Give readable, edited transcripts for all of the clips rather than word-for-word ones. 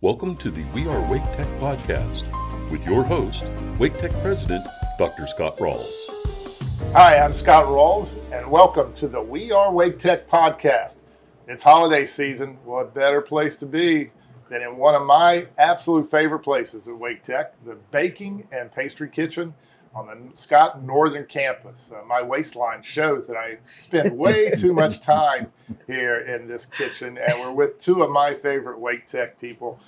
Welcome to the We Are Wake Tech podcast with your host, Wake Tech President, Dr. Scott Ralls. Hi, I'm Scott Ralls, and welcome to the We Are Wake Tech podcast. It's holiday season. What better place to be than in one of my absolute favorite places at Wake Tech, the Baking and Pastry Kitchen on the Scott Northern Campus. My waistline shows that I spend way too much time here in this kitchen, and we're with two of my favorite Wake Tech people,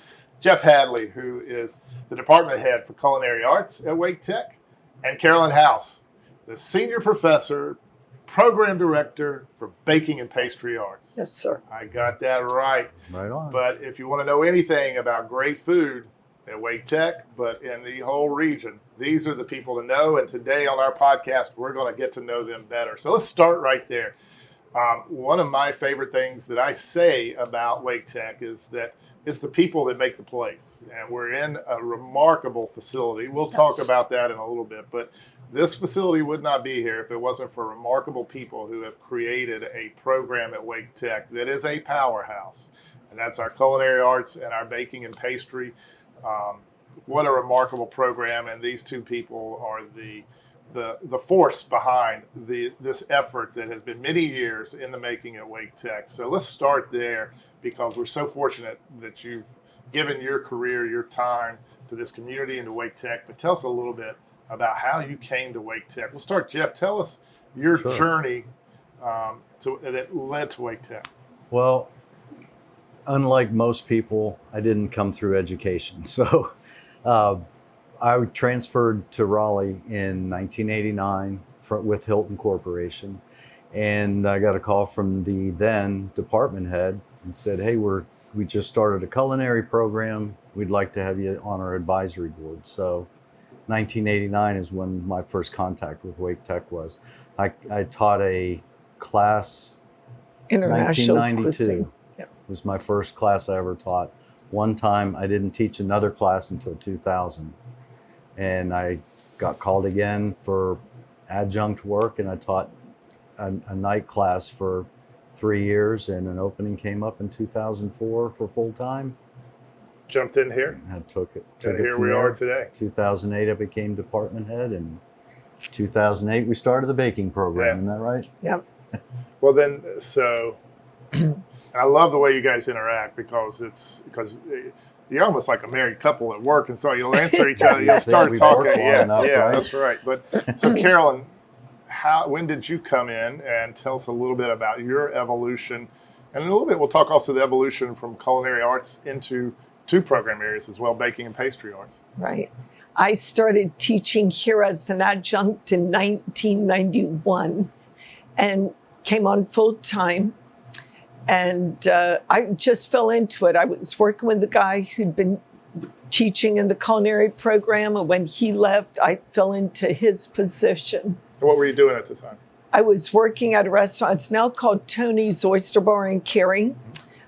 Jeff Hadley, who is the department head for Culinary Arts at Wake Tech, and Caralyn House, the senior professor, program director for Baking and Pastry Arts. Yes, sir. I got that right. Right on. But if you want to know anything about great food at Wake Tech, but in the whole region, these are the people to know. And today on our podcast, we're going to get to know them better. So let's start right there. One of my favorite things that I say about Wake Tech is that it's the people that make the place. And we're in a remarkable facility. We'll talk about that in a little bit. But this facility would not be here if it wasn't for remarkable people who have created a program at Wake Tech that is a powerhouse. And that's our Culinary Arts and our Baking and Pastry. What a remarkable program, and these two people are the force behind this effort that has been many years in the making at Wake Tech. So let's start there, because we're so fortunate that you've given your career, your time to this community and to Wake Tech. But tell us a little bit about how you came to Wake Tech. We'll start, Jeff. Tell us your journey that led to Wake Tech. Well, unlike most people, I didn't come through education. So I transferred to Raleigh in 1989 with Hilton Corporation. And I got a call from the then department head and said, hey, we just started a culinary program. We'd like to have you on our advisory board. So 1989 is when my first contact with Wake Tech was. I taught a class, International 1992. cuisine. Yep. Was my first class I ever taught. One time I didn't teach another class until 2000. And I got called again for adjunct work, and I taught a night class for 3 years, and an opening came up in 2004 for full time. Jumped in here. I took it. And here we are today. 2008 I became department head, and 2008 we started the baking program. Yeah. Isn't that right? Yep. Well, then, so I love the way you guys interact, because you're almost like a married couple at work, and so you'll answer each other, you'll start talking. Enough, right? That's right. But so, Caralyn, when did you come in, and tell us a little bit about your evolution, and in a little bit we'll talk also the evolution from Culinary Arts into two program areas as well, Baking and Pastry Arts. Right. I started teaching here as an adjunct in 1991 and came on full time. And I just fell into it. I was working with the guy who'd been teaching in the culinary program, and when he left, I fell into his position. And what were you doing at the time? I was working at a restaurant. It's now called Tony's Oyster Bar in Cary,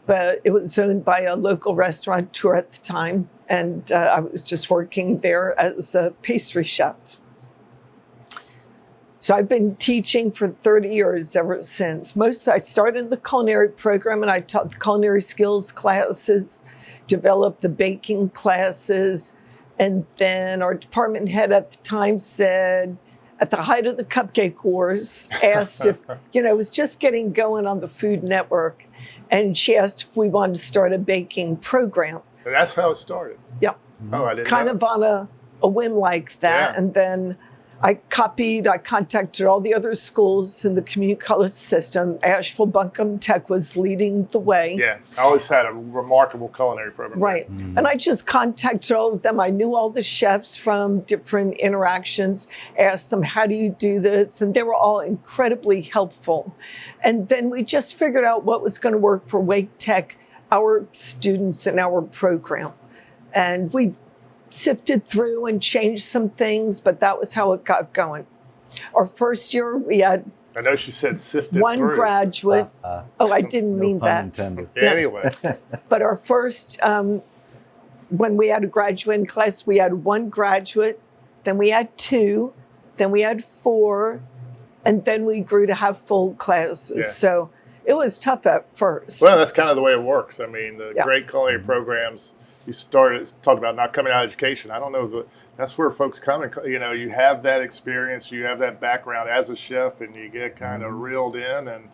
but it was owned by a local restaurateur at the time. And I was just working there as a pastry chef. So I've been teaching for 30 years ever since. I started in the culinary program, and I taught the culinary skills classes, developed the baking classes, and then our department head at the time said, at the height of the cupcake wars, asked if, it was just getting going on the Food Network, and she asked if we wanted to start a baking program. And that's how it started. Yeah. Oh, I didn't kind know. of on a whim like that. Yeah. And then I contacted all the other schools in the community college system. Asheville Buncombe Tech was leading the way. Yeah, I always had a remarkable culinary program. Right. And I just contacted all of them. I knew all the chefs from different interactions, asked them, how do you do this? And they were all incredibly helpful. And then we just figured out what was going to work for Wake Tech, our students and our program. And we sifted through and changed some things, but that was how it got going. Our first year, we had I know she said sifted one through. graduate. I didn't mean pun that. intended. Yeah, anyway. But our first, when we had a graduating class, we had one graduate, then we had two, then we had four, and then we grew to have full classes. Yeah. So it was tough at first. Well, that's kind of the way it works. I mean, the Yeah. great culinary programs you talked about not coming out of education. I don't know, that's where folks come and, you know, you have that experience, you have that background as a chef, and you get kind of reeled in, and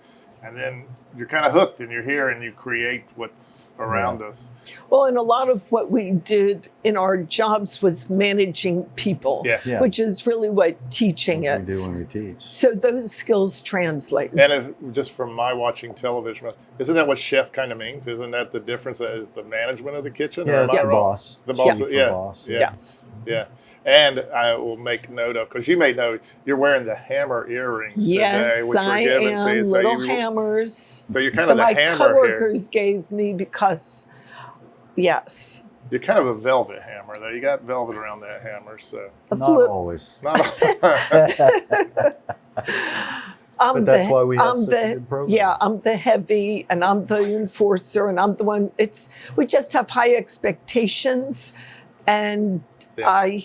then you're kind of hooked, and you're here, and you create what's around us. Well, and a lot of what we did in our jobs was managing people, Yeah. which is really what teaching We do is. when we teach. So those skills translate. And just from my watching television, isn't that what chef kind of means? Isn't that the difference? That is the management of the kitchen? Yeah, or am it's I the wrong? boss. The boss, Chief or yeah. boss. Yeah. Yes. Yeah. And I will make note of, because you may know, you're wearing the hammer earrings today, Yes, which were I given am. to you. Little hammers So you're kind that of the my hammer coworkers gave me because, yes. You're kind of a velvet hammer, though. You got velvet around that hammer, so Not always. not I'm But that's why we have such a good program. Yeah, I'm the heavy and I'm the enforcer and I'm the one. We just have high expectations, and Yeah.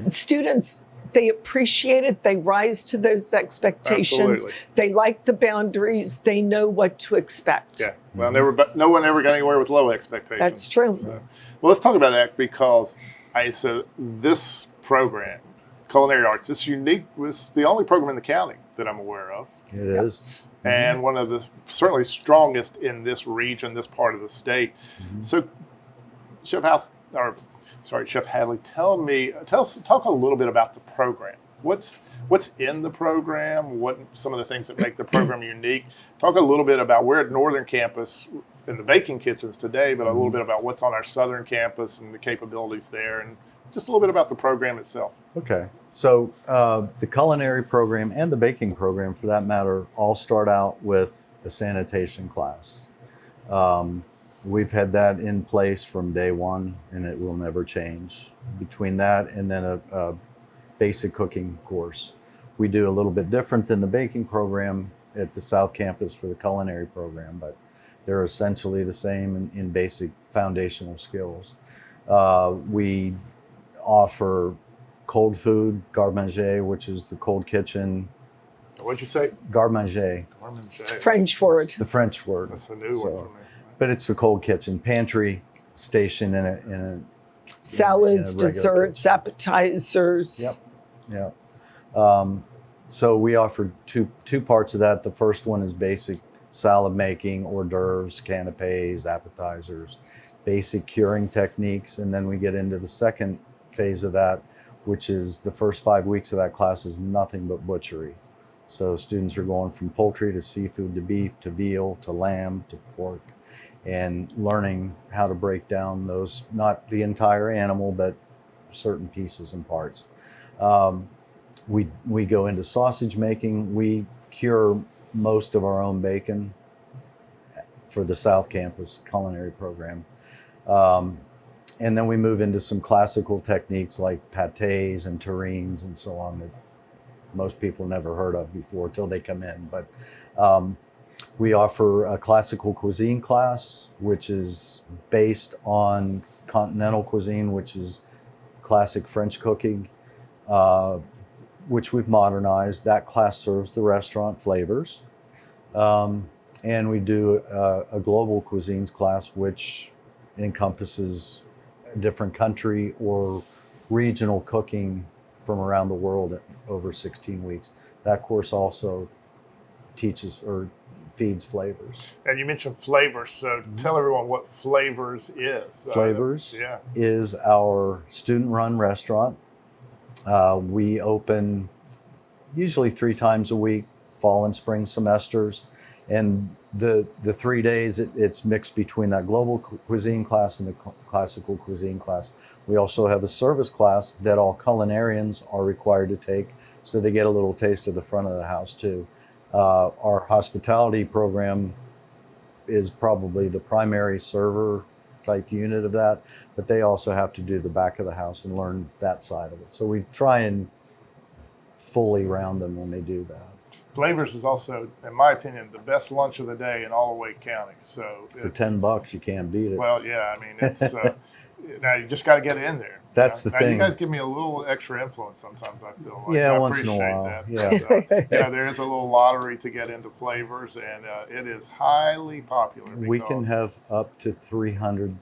students, they appreciate it. They rise to those expectations. Absolutely. They like the boundaries. They know what to expect. Yeah. Well, no one ever got anywhere with low expectations. That's true. So, well, let's talk about that, because so this program, Culinary Arts, it's unique. It's the only program in the county that I'm aware of, It is. and one of the certainly strongest in this region, this part of the state. So, Chef Hadley, talk a little bit about the program. What's in the program? What some of the things that make the program unique? Talk a little bit about, we're at Northern Campus in the baking kitchens today, but a little bit about what's on our Southern Campus and the capabilities there, and just a little bit about the program itself. Okay. So the culinary program and the baking program, for that matter, all start out with a sanitation class. We've had that in place from day one, and it will never change. Between that and then a basic cooking course. We do a little bit different than the baking program at the South Campus for the culinary program, but they're essentially the same in basic foundational skills. We offer cold food, garde-manger, which is the cold kitchen. What'd you say? Garde-manger, It's the French word. the French word. That's a new one for me. But it's the cold kitchen pantry station in a Salads, regular desserts, appetizers. Yep. So we offer two parts of that. The first one is basic salad making, hors d'oeuvres, canapes, appetizers, basic curing techniques, and then we get into the second phase of that, which is the first 5 weeks of that class is nothing but butchery. So students are going from poultry to seafood to beef to veal to lamb to pork, and learning how to break down those, not the entire animal, but certain pieces and parts. We go into sausage making. We cure most of our own bacon for the South Campus culinary program. And then we move into some classical techniques like pâtés and terrines and so on that most people never heard of before till they come in. But we offer a classical cuisine class, which is based on continental cuisine, which is classic French cooking, which we've modernized. That class serves the restaurant flavors. And we do a global cuisines class, which encompasses a different country or regional cooking from around the world over 16 weeks. That course also teaches or feeds flavors. And you mentioned flavors, so tell everyone what Flavors is. Flavors Yeah. is our student-run restaurant. We open usually 3 times a week, fall and spring semesters. And the 3 days, it's mixed between that global cuisine class and the classical cuisine class. We also have a service class that all culinarians are required to take, so they get a little taste of the front of the house too. Our hospitality program is probably the primary server type unit of that, but they also have to do the back of the house and learn that side of it. So we try and fully round them when they do that. Flavors is also, in my opinion, the best lunch of the day in all of Wake County. So For $10, you can't beat it. Well, yeah, I mean, it's now you just got to get it in there. That's you know? the thing. You guys give me a little extra influence sometimes, I feel like. Yeah, I once in a appreciate while. that. Yeah. So, there is a little lottery to get into Flavors, and it is highly popular. We can have up to 300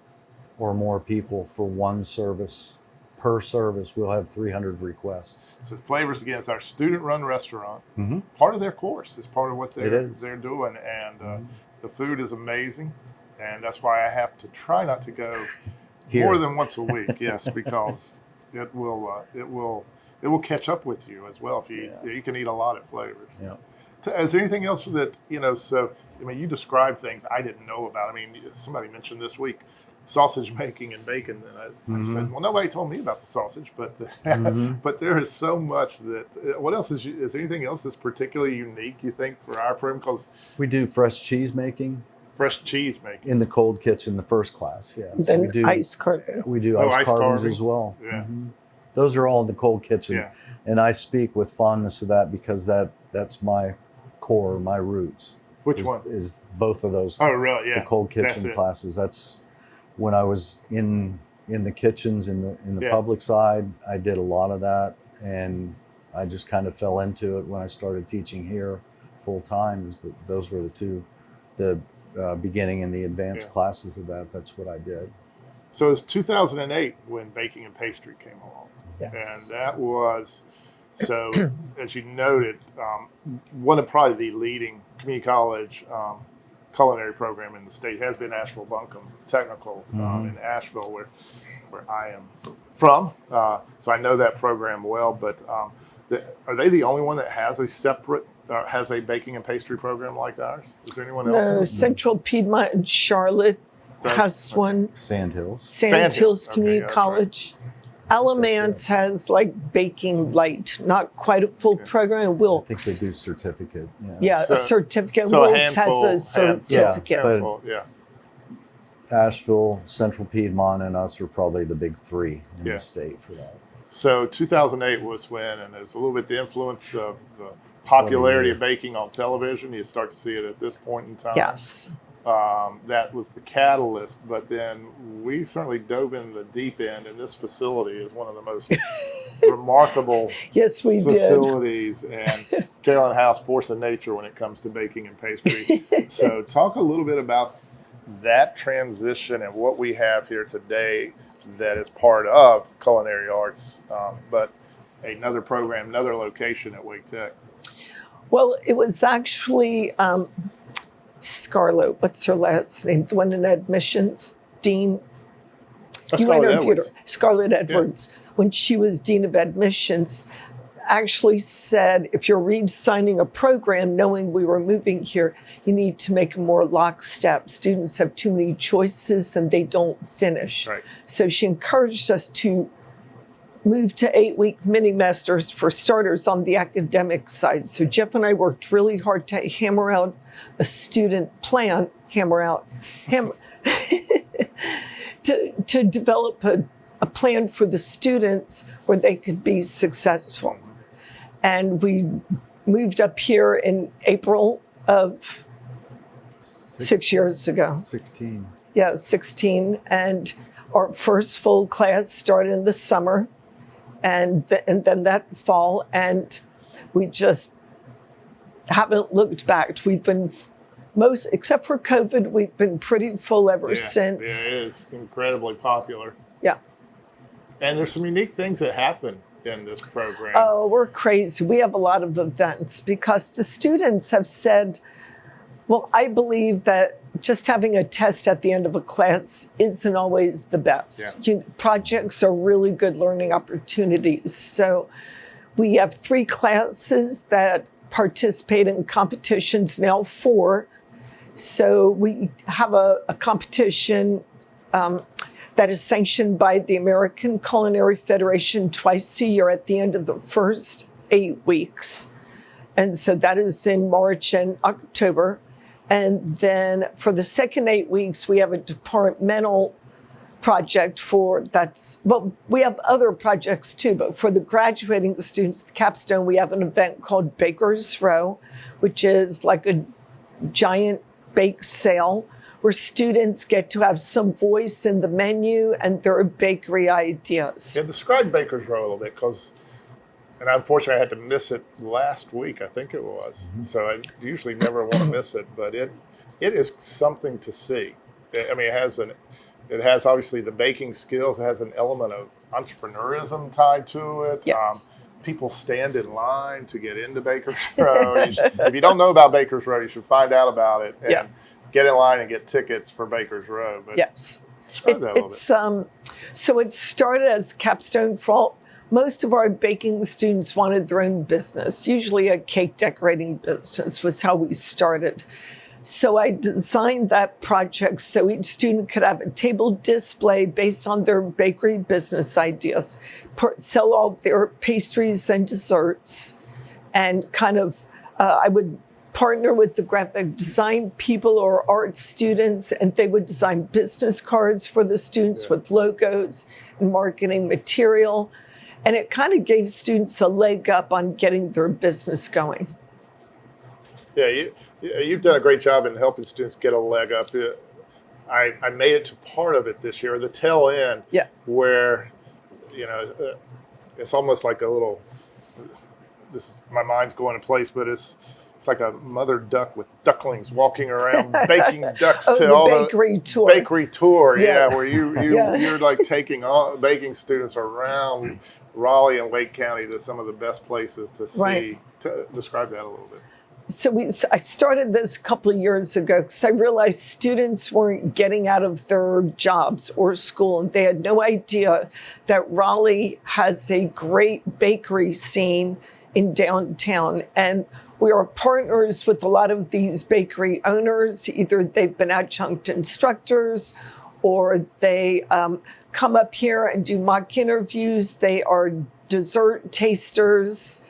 or more people for one service. Per service, we'll have 300 requests. So Flavors, again, it's our student-run restaurant. Mm-hmm. Part of their course. It's part of what they're doing. And the food is amazing. And that's why I have to try not to go more than once a week. Yes, because it will catch up with you as well. If you can eat a lot of Flavors. Yeah. Is there anything else that, so, I mean, you described things I didn't know about. I mean, somebody mentioned this week sausage making and bacon, and I said, well, nobody told me about the sausage, but but there is so much that. What else is there anything else that's particularly unique, you think, for our program? Because we do fresh cheese making. Fresh cheese making in the cold kitchen, the first class. Yeah. So then we do ice carving. We do ice carvings as well. Yeah. Those are all in the cold kitchen, and I speak with fondness of that because that's my core, my roots. Which one is both of those? Oh, really? Yeah. The cold kitchen classes. That's when I was in the kitchens in the public side. I did a lot of that, and I just kind of fell into it when I started teaching here full time. Those were the beginning and the advanced classes of that. That's what I did. So it was 2008 when baking and pastry came along. Yes. And that was, so as you noted, one of probably the leading community college culinary program in the state has been Asheville Buncombe Technical in Asheville, where I am from. So I know that program well, but are they the only one that has a separate has a baking and pastry program like ours? Is there anyone else? No, Central Piedmont and Charlotte has one. Sandhills Community College. Alamance has like baking light, not quite a full program. Wilkes. I think they do certificate. A certificate. So Wilkes has a certificate. Asheville, Central Piedmont, and us are probably the big three in the state for that. So 2008 was when, and there's a little bit the influence of the popularity of baking on television. You start to see it at this point in time. Yes. That was the catalyst, but then we certainly dove in the deep end, and this facility is one of the most remarkable facilities, and Caralyn House, force of nature when it comes to baking and pastry. So talk a little bit about that transition and what we have here today that is part of culinary arts, but another program, another location at Wake Tech. Well, it was actually Scarlett, what's her last name? The one in admissions, Dean. Scarlett Edwards, when she was Dean of Admissions, actually said, if you're re-signing a program, knowing we were moving here, you need to make it more lockstep. Students have too many choices and they don't finish. Right. So she encouraged us to move to 8-week mini-masters for starters on the academic side. So Jeff and I worked really hard to hammer out a student plan, to develop a plan for the students where they could be successful. And we moved up here in April of 6 years ago. 16. Yeah, 16. And our first full class started in the summer and then that fall. And we just haven't looked back. We've been except for COVID, we've been pretty full ever since. Yeah, it is incredibly popular. Yeah. And there's some unique things that happen in this program. Oh, we're crazy. We have a lot of events because the students have said, well, I believe that just having a test at the end of a class isn't always the best. Projects are really good learning opportunities. So we have 3 classes that participate in competitions, now 4. So we have a competition that is sanctioned by the American Culinary Federation twice a year at the end of the first 8 weeks. And so that is in March and October. And then for the second 8 weeks, we have a departmental project we have other projects too, but for the graduating students, the capstone, we have an event called Baker's Row, which is like a giant bake sale where students get to have some voice in the menu and their bakery ideas. Yeah, describe Baker's Row a little bit, and unfortunately I had to miss it last week, I think it was. So I usually never want to miss it, but it is something to see. I mean, it has it has obviously the baking skills. It has an element of entrepreneurism tied to it. Yes. People stand in line to get into Baker's Row. If you don't know about Baker's Row, you should find out about it and get in line and get tickets for Baker's Row. But yes. describe that a little bit. So it started as capstone for most of our baking students wanted their own business. Usually a cake decorating business was how we started. So I designed that project so each student could have a table display based on their bakery business ideas, sell all their pastries and desserts, and kind of, I would partner with the graphic design people or art students, and they would design business cards for the students with logos and marketing material. And it kind of gave students a leg up on getting their business going. Yeah, you've done a great job in helping students get a leg up. I made it to part of it this year, the tail end, where, it's almost like a little, my mind's going in place, but it's like a mother duck with ducklings walking around baking ducks to all bakery the tour. Bakery tour, yes. where you're like taking all baking students around Raleigh and Wake County to some of the best places to see. Right. To describe that a little bit. So I started this a couple of years ago because I realized students weren't getting out of their jobs or school, and they had no idea that Raleigh has a great bakery scene in downtown. And we are partners with a lot of these bakery owners. Either they've been adjunct instructors or they come up here and do mock interviews. They are dessert tasters.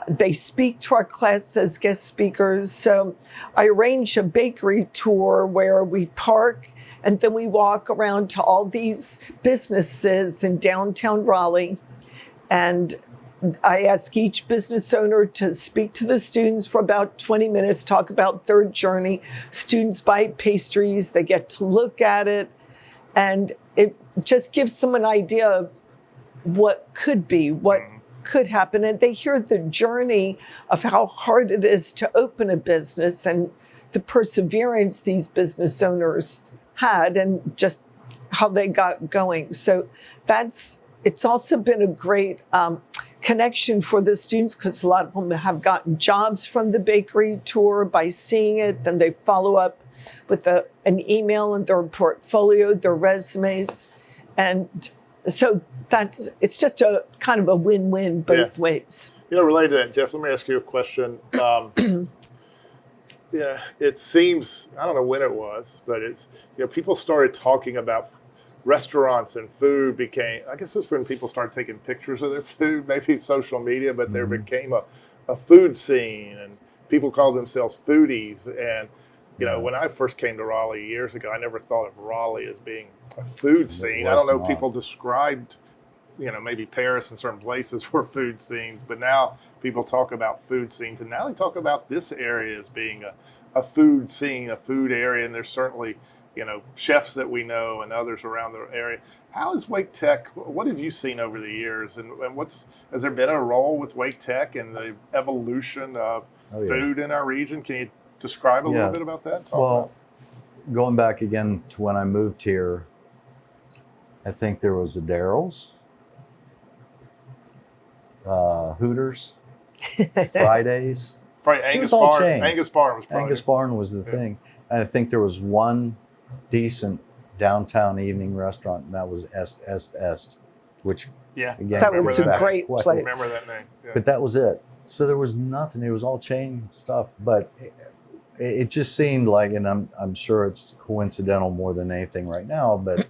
They speak to our class as guest speakers. So I arrange a bakery tour where we park and then we walk around to all these businesses in downtown Raleigh. And I ask each business owner to speak to the students for about 20 minutes, talk about their journey. Students buy pastries, they get to look at it, and it just gives them an idea of what could be, what could happen, and they hear the journey of how hard it is to open a business and the perseverance these business owners had and just how they got going. So it's also been a great connection for the students because a lot of them have gotten jobs from the bakery tour by seeing it. Then they follow up with an email and their portfolio, their resumes, and so it's just a kind of a win-win both ways. Related to that, Jeff, let me ask you a question. It seems, I don't know when it was, but it's, people started talking about restaurants and food became, I guess it's when people started taking pictures of their food, maybe social media, but there became a food scene and people called themselves foodies. And, when I first came to Raleigh years ago, I never thought of Raleigh as being a food scene. I don't know, people described, maybe Paris and certain places were food scenes, but now people talk about food scenes, and now they talk about this area as being a food scene, a food area, and there's certainly, chefs that we know and others around the area. How is Wake Tech, what have you seen over the years, and has there been a role with Wake Tech in the evolution of food in our region? Can you describe a little bit about that? Going back again to when I moved here, I think there was a Daryl's, Hooters, Fridays. Probably Angus Barn. Angus Barn was probably. Angus Barn was the thing. And I think there was one decent downtown evening restaurant, and that was Est, which again, that was a great place. I remember that name. Yeah. But that was it. So there was nothing. It was all chain stuff. But it just seemed like, and I'm sure it's coincidental more than anything right now, but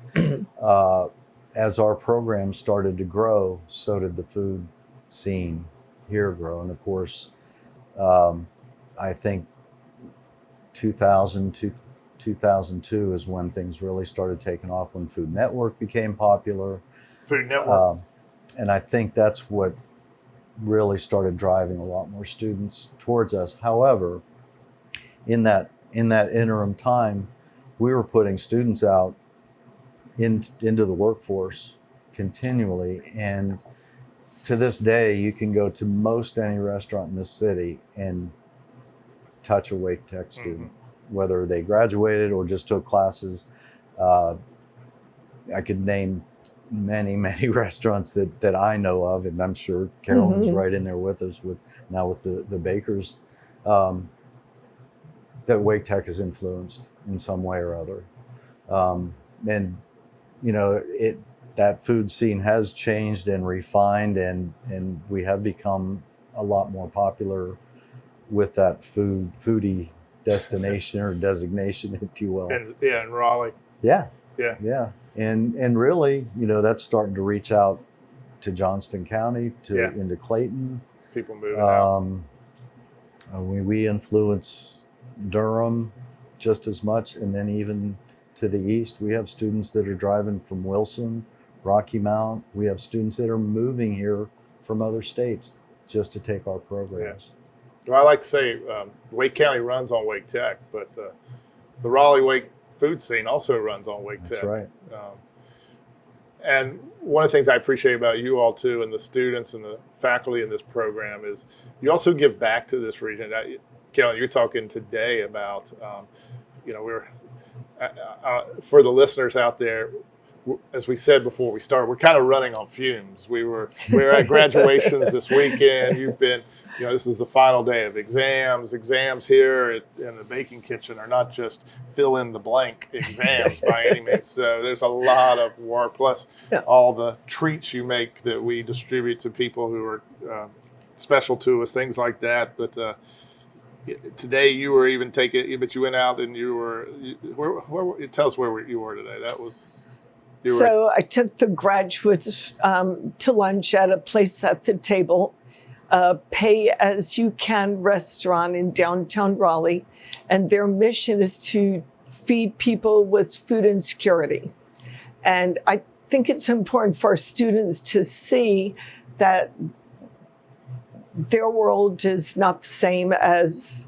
as our program started to grow, so did the food scene here grow. And of course, I think 2002 is when things really started taking off, when Food Network became popular. Food Network. And I think that's what really started driving a lot more students towards us. However, in that interim time, we were putting students out into the workforce continually. And to this day, you can go to most any restaurant in this city and touch a Wake Tech student, whether they graduated or just took classes. I could name many, many restaurants that I know of, and I'm sure Caralyn's right in there with us with the bakers, that Wake Tech has influenced in some way or other. And that food scene has changed and refined, and we have become a lot more popular with that foodie destination or designation, if you will. And in Raleigh. Yeah. Yeah. And really, that's starting to reach out to Johnston County, into Clayton. People moving out. We influence Durham just as much, and then even to the east, we have students that are driving from Wilson, Rocky Mount. We have students that are moving here from other states just to take our programs. Yeah. Well, I like to say Wake County runs on Wake Tech, but the Raleigh-Wake food scene also runs on Wake Tech. That's right. And one of the things I appreciate about you all too, and the students and the faculty in this program, is you also give back to this region. Caralyn, you're talking today about, for the listeners out there, as we said before we started, we're kind of running on fumes. We're at graduations this weekend. You've been, this is the final day of exams. Exams here in the baking kitchen are not just fill in the blank exams by any means. So there's a lot of work, plus all the treats you make that we distribute to people who are special to us, things like that. But today you were even but you went out and you were, tell us where you were today. That was... So I took the graduates to lunch at a place at the table, pay as you can restaurant in downtown Raleigh. And their mission is to feed people with food insecurity. And I think it's important for our students to see that their world is not the same as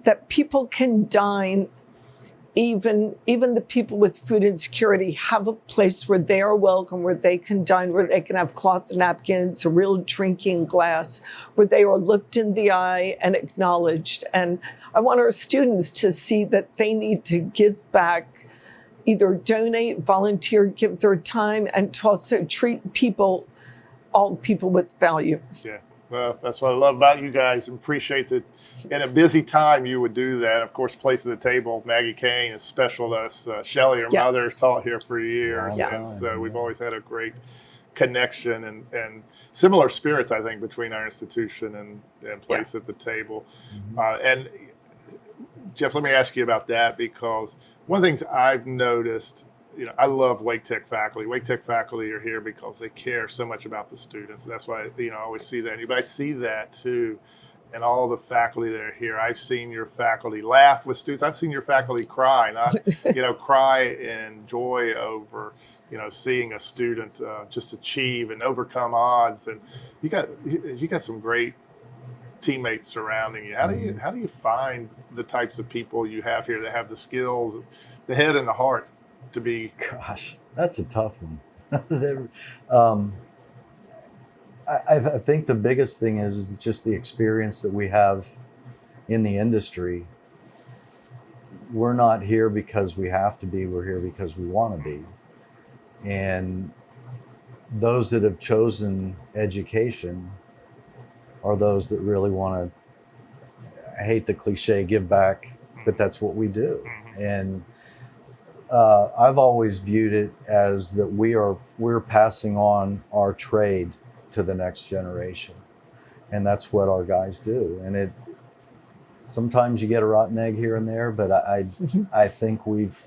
that people can dine. Even the people with food insecurity have a place where they are welcome, where they can dine, where they can have cloth napkins, a real drinking glass, where they are looked in the eye and acknowledged. And I want our students to see that they need to give back, either donate, volunteer, give their time, and to also treat all people with value. Yeah. Well, that's what I love about you guys, and appreciate that in a busy time you would do that. Of course, place at the table, Maggie Kane is special to us. Shelley, her mother, has taught here for years. And so we've always had a great connection and similar spirits, I think, between our institution and place at the table. And Jeff, let me ask you about that, because one of the things I've noticed, I love Wake Tech faculty. Wake Tech faculty are here because they care so much about the students. And that's why, I always see that. But I see that too in all the faculty that are here. I've seen your faculty laugh with students. I've seen your faculty cry, not, cry in joy over, seeing a student just achieve and overcome odds. And you got some great teammates surrounding you. How do you find the types of people you have here that have the skills, the head and the heart to be? Gosh, that's a tough one. I think the biggest thing is just the experience that we have in the industry. We're not here because we have to be, we're here because we want to be. And those that have chosen education are those that really want to, I hate the cliche, give back, but that's what we do. And I've always viewed it as that we're passing on our trade to the next generation, and that's what our guys do. And sometimes you get a rotten egg here and there, but I think we've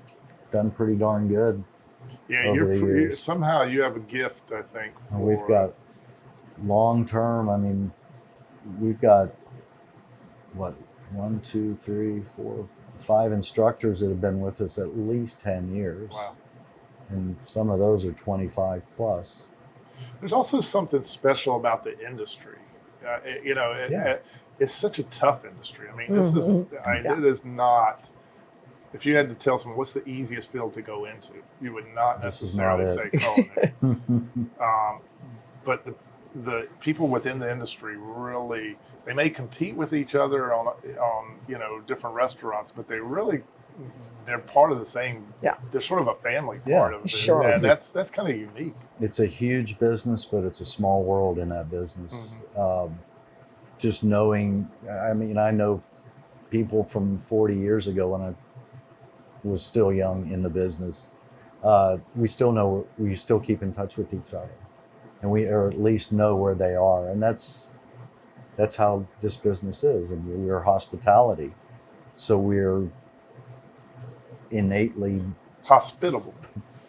done pretty darn good. Yeah, over the years. Somehow you have a gift, I think. We've got long term. I mean, we've got 1, 2, 3, 4, 5 instructors that have been with us at least 10 years. Wow. And some of those are 25 plus. There's also something special about the industry. It's such a tough industry. I mean, it is not, if you had to tell someone what's the easiest field to go into, you would not necessarily say culinary. But the people within the industry really, they may compete with each other on different restaurants, but they really they're part of the same. Yeah. They're sort of a family Yeah, part of it. sure. And that's kind of unique. It's a huge business, but it's a small world in that business. Just knowing, I mean, I know people from 40 years ago when I was still young in the business. We still keep in touch with each other, and or at least know where they are. And that's how this business is. And we're hospitality. So we're innately Hospitable.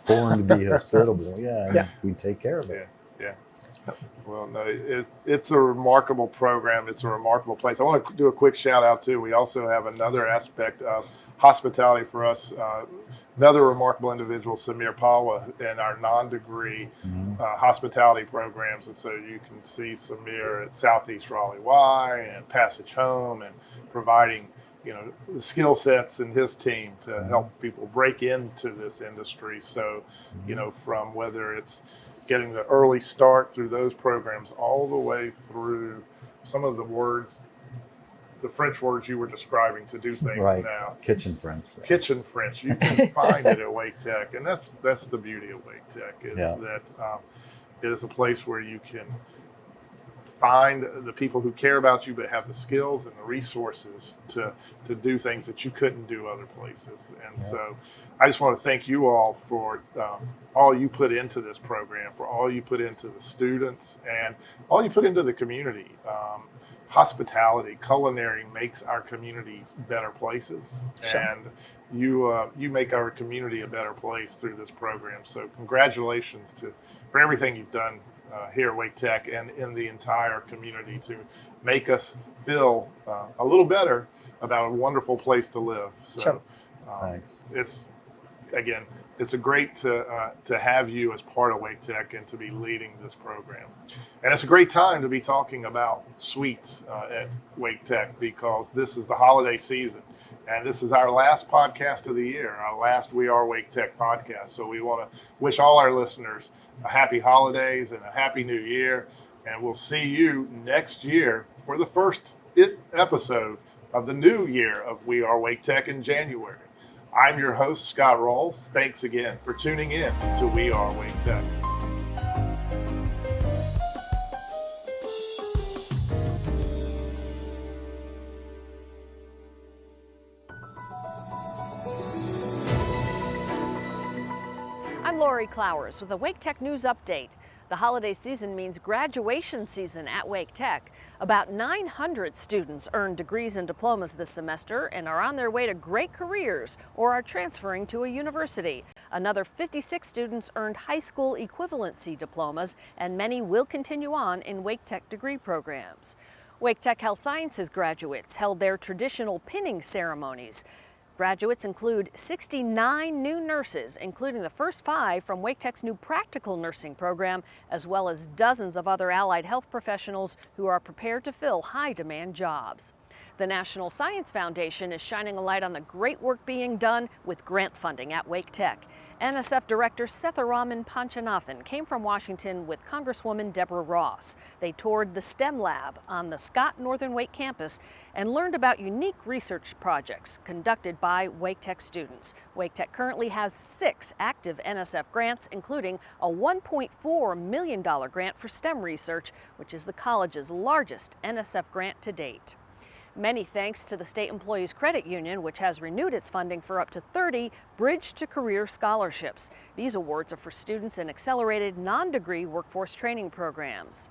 born to be hospitable. Yeah, and Yeah. we take care of it. Yeah. Well, no, it's a remarkable program. It's a remarkable place. I want to do a quick shout out too. We also have another aspect of hospitality for us. Another remarkable individual, Samir Palwa, in our non-degree hospitality programs. And so you can see Samir at Southeast Raleigh Y and Passage Home, and providing, you know, the skill sets in his team to help people break into this industry. So, you know, from whether it's getting the early start through those programs all the way through some of the words, the French words you were describing to do things Right. now. Kitchen French. Kitchen French, you can find it at Wake Tech, and that's the beauty of Wake Tech is that it is a place where you can find the people who care about you, but have the skills and the resources to do things that you couldn't do other places. And so I just want to thank you all for all you put into this program, for all you put into the students, and all you put into the community. Hospitality, culinary makes our communities better places. Sure. And you make our community a better place through this program. So congratulations for everything you've done here at Wake Tech and in the entire community to make us feel a little better about a wonderful place to live. So Sure. It's a great to have you as part of Wake Tech and to be leading this program. And it's a great time to be talking about sweets at Wake Tech, because this is the holiday season. And this is our last podcast of the year, our last We Are Wake Tech podcast. So we want to wish all our listeners a happy holidays and a happy new year. And we'll see you next year for the first episode of the new year of We Are Wake Tech in January. I'm your host, Scott Ralls. Thanks again for tuning in to We Are Wake Tech. I'm Lori Clowers with a Wake Tech News Update. The holiday season means graduation season at Wake Tech. About 900 students earned degrees and diplomas this semester and are on their way to great careers or are transferring to a university. Another 56 students earned high school equivalency diplomas, and many will continue on in Wake Tech degree programs. Wake Tech Health Sciences graduates held their traditional pinning ceremonies. Graduates include 69 new nurses, including the first 5 from Wake Tech's new practical nursing program, as well as dozens of other allied health professionals who are prepared to fill high-demand jobs. The National Science Foundation is shining a light on the great work being done with grant funding at Wake Tech. NSF Director Setharaman Panchanathan came from Washington with Congresswoman Deborah Ross. They toured the STEM lab on the Scott Northern Wake campus and learned about unique research projects conducted by Wake Tech students. Wake Tech currently has 6 active NSF grants, including a $1.4 million grant for STEM research, which is the college's largest NSF grant to date. Many thanks to the State Employees Credit Union, which has renewed its funding for up to 30 Bridge to Career scholarships. These awards are for students in accelerated non-degree workforce training programs.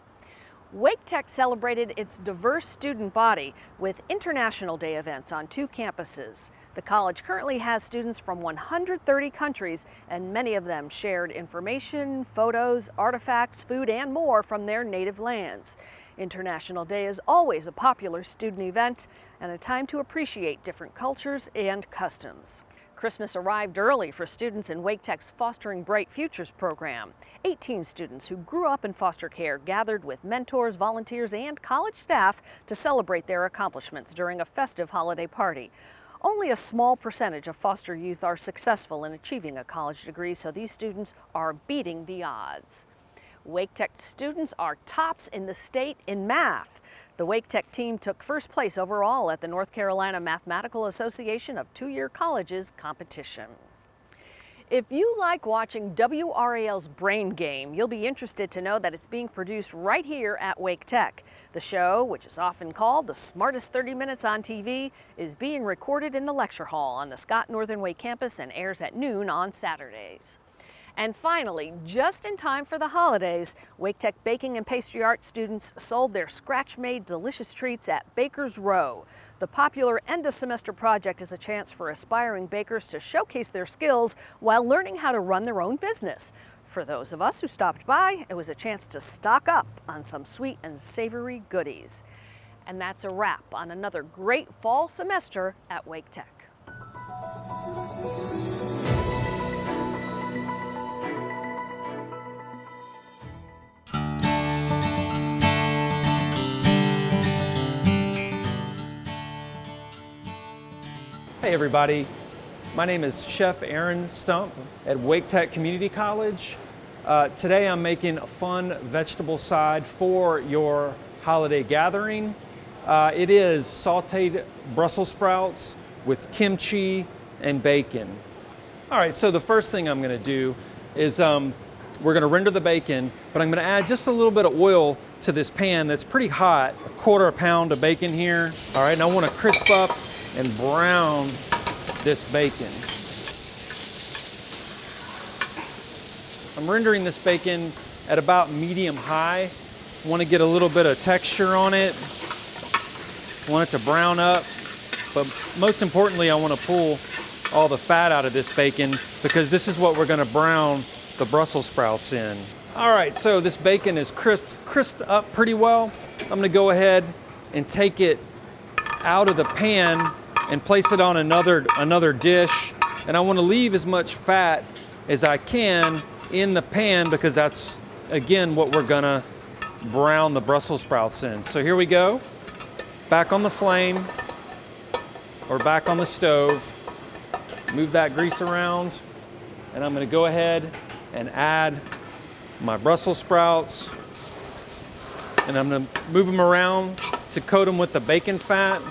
Wake Tech celebrated its diverse student body with International Day events on 2 campuses. The college currently has students from 130 countries, and many of them shared information, photos, artifacts, food, and more from their native lands. International Day is always a popular student event and a time to appreciate different cultures and customs. Christmas arrived early for students in Wake Tech's Fostering Bright Futures program. 18 students who grew up in foster care gathered with mentors, volunteers, and college staff to celebrate their accomplishments during a festive holiday party. Only a small percentage of foster youth are successful in achieving a college degree, so these students are beating the odds. Wake Tech students are tops in the state in math. The Wake Tech team took first place overall at the North Carolina Mathematical Association of Two-Year Colleges competition. If you like watching WRAL's Brain Game, you'll be interested to know that it's being produced right here at Wake Tech. The show, which is often called the smartest 30 minutes on TV, is being recorded in the lecture hall on the Scott Northern Wake campus and airs at noon on Saturdays. And finally, just in time for the holidays, Wake Tech baking and pastry art students sold their scratch-made delicious treats at Baker's Row. The popular end-of-semester project is a chance for aspiring bakers to showcase their skills while learning how to run their own business. For those of us who stopped by, it was a chance to stock up on some sweet and savory goodies. And that's a wrap on another great fall semester at Wake Tech. Hey everybody, my name is Chef Aaron Stump at Wake Tech Community College. Today I'm making a fun vegetable side for your holiday gathering. It is sauteed Brussels sprouts with kimchi and bacon. All right, so the first thing I'm gonna do is we're gonna render the bacon, but I'm gonna add just a little bit of oil to this pan that's pretty hot. 1/4 pound of bacon here. All right, and I wanna crisp up and brown this bacon. I'm rendering this bacon at about medium high. Want to get a little bit of texture on it. Want it to brown up, but most importantly, I want to pull all the fat out of this bacon because this is what we're going to brown the Brussels sprouts in. All right, so this bacon is crisped up pretty well. I'm going to go ahead and take it out of the pan and place it on another dish. And I want to leave as much fat as I can in the pan because that's, again, what we're gonna brown the Brussels sprouts in. So here we go. Back on the flame or back on the stove. Move that grease around. And I'm gonna go ahead and add my Brussels sprouts. And I'm gonna move them around to coat them with the bacon fat.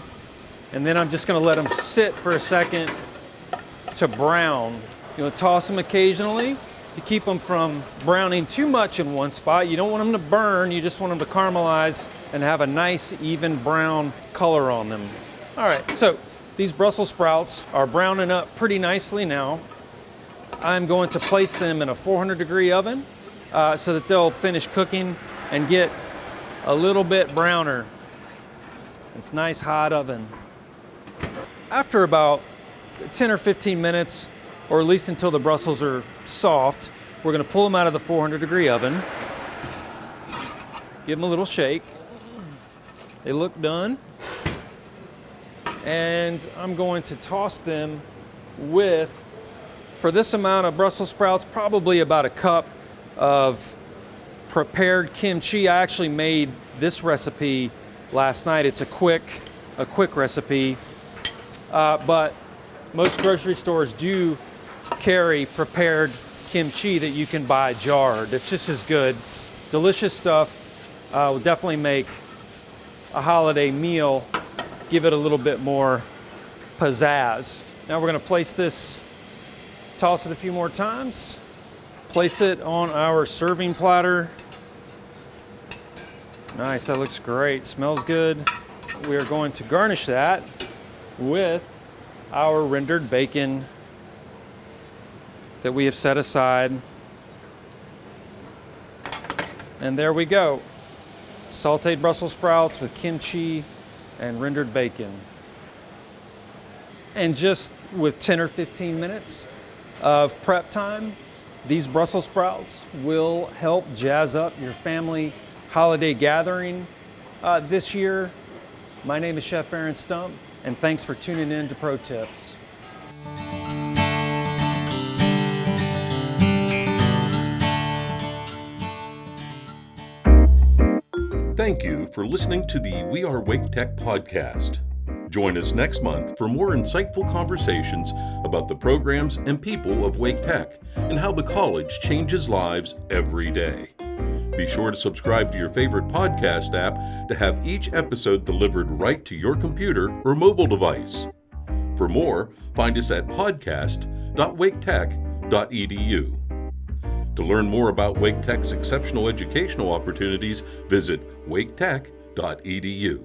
And then I'm just gonna let them sit for a second to brown. You know, toss them occasionally to keep them from browning too much in one spot. You don't want them to burn, you just want them to caramelize and have a nice even brown color on them. All right, so these Brussels sprouts are browning up pretty nicely now. I'm going to place them in a 400-degree oven so that they'll finish cooking and get a little bit browner. It's nice hot oven. After about 10 or 15 minutes, or at least until the Brussels are soft, we're gonna pull them out of the 400-degree oven. Give them a little shake. They look done. And I'm going to toss them with, for this amount of Brussels sprouts, probably about a cup of prepared kimchi. I actually made this recipe last night. It's a quick recipe. But most grocery stores do carry prepared kimchi that you can buy jarred. It's just as good. Delicious stuff. Will definitely make a holiday meal, give it a little bit more pizzazz. Now we're gonna place this, toss it a few more times, place it on our serving platter. Nice, that looks great, smells good. We are going to garnish that with our rendered bacon that we have set aside. And there we go. Sauteed Brussels sprouts with kimchi and rendered bacon. And just with 10 or 15 minutes of prep time, these Brussels sprouts will help jazz up your family holiday gathering this year. My name is Chef Aaron Stump, and thanks for tuning in to Pro Tips. Thank you for listening to the We Are Wake Tech podcast. Join us next month for more insightful conversations about the programs and people of Wake Tech and how the college changes lives every day. Be sure to subscribe to your favorite podcast app to have each episode delivered right to your computer or mobile device. For more, find us at podcast.waketech.edu. To learn more about Wake Tech's exceptional educational opportunities, visit waketech.edu.